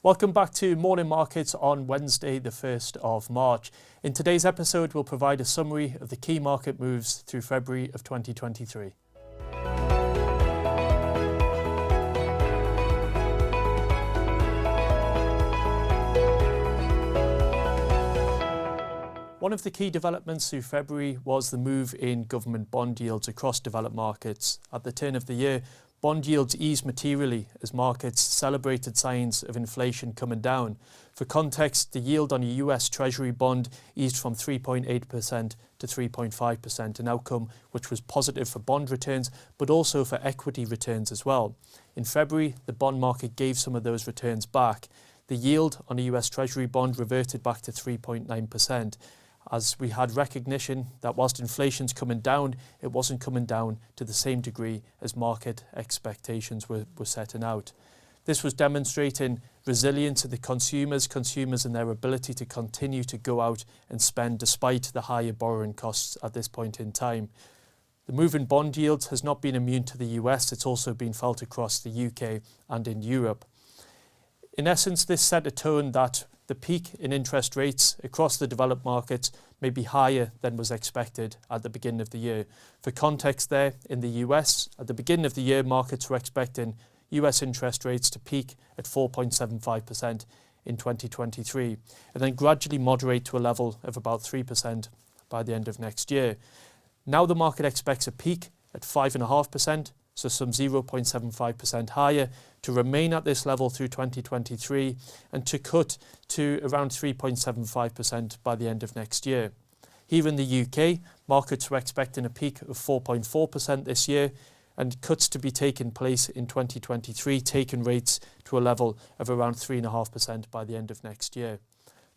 Welcome back to Morning Markets on Wednesday, the 1st of March. In today's episode, we'll provide a summary of the key market moves through February of 2023. One of the key developments through February was the move in government bond yields across developed markets. At the turn of the year, bond yields eased materially as markets celebrated signs of inflation coming down. For context, the yield on a US Treasury bond eased from 3.8% to 3.5%, an outcome which was positive for bond returns, but also for equity returns as well. In February, the bond market gave some of those returns back. The yield on a US Treasury bond reverted back to 3.9%. as we had recognition that whilst inflation's coming down, it wasn't coming down to the same degree as market expectations were setting out. This was demonstrating resilience of the consumers and their ability to continue to go out and spend despite the higher borrowing costs at this point in time. The move in bond yields has not been immune to the US, it's also been felt across the UK and in Europe. In essence, this set a tone that the peak in interest rates across the developed markets may be higher than was expected at the beginning of the year. For context there, in the US, at the beginning of the year, markets were expecting US interest rates to peak at 4.75% in 2023 and then gradually moderate to a level of about 3% by the end of next year. Now the market expects a peak at 5.5%, so some 0.75% higher, to remain at this level through 2023 and to cut to around 3.75% by the end of next year. Here in the UK, markets were expecting a peak of 4.4% this year and cuts to be taking place in 2023, taking rates to a level of around 3.5% by the end of next year.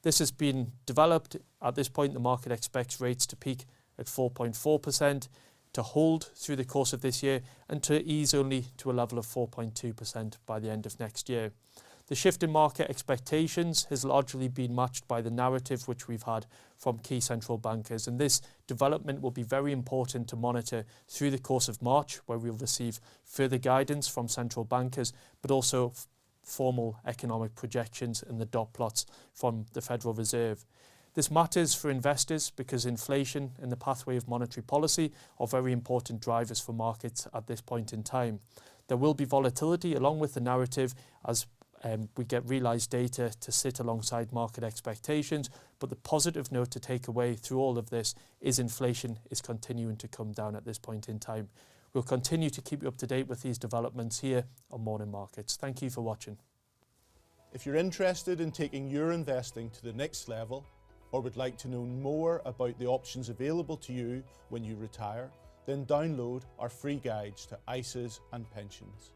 This has been developed. At this point, the market expects rates to peak at 4.4%, to hold through the course of this year and to ease only to a level of 4.2% by the end of next year. The shift in market expectations has largely been matched by the narrative which we've had from key central bankers, and this development will be very important to monitor through the course of March, where we'll receive further guidance from central bankers, but also formal economic projections and the dot plots from the Federal Reserve. This matters for investors because inflation and the pathway of monetary policy are very important drivers for markets at this point in time. There will be volatility along with the narrative as we get realised data to sit alongside market expectations, but the positive note to take away through all of this is inflation is continuing to come down at this point in time. We'll continue to keep you up to date with these developments here on Morning Markets. Thank you for watching. If you're interested in taking your investing to the next level, or would like to know more about the options available to you when you retire, then download our free guides to ISAs and pensions.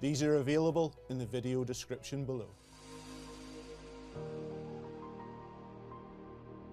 These are available in the video description below.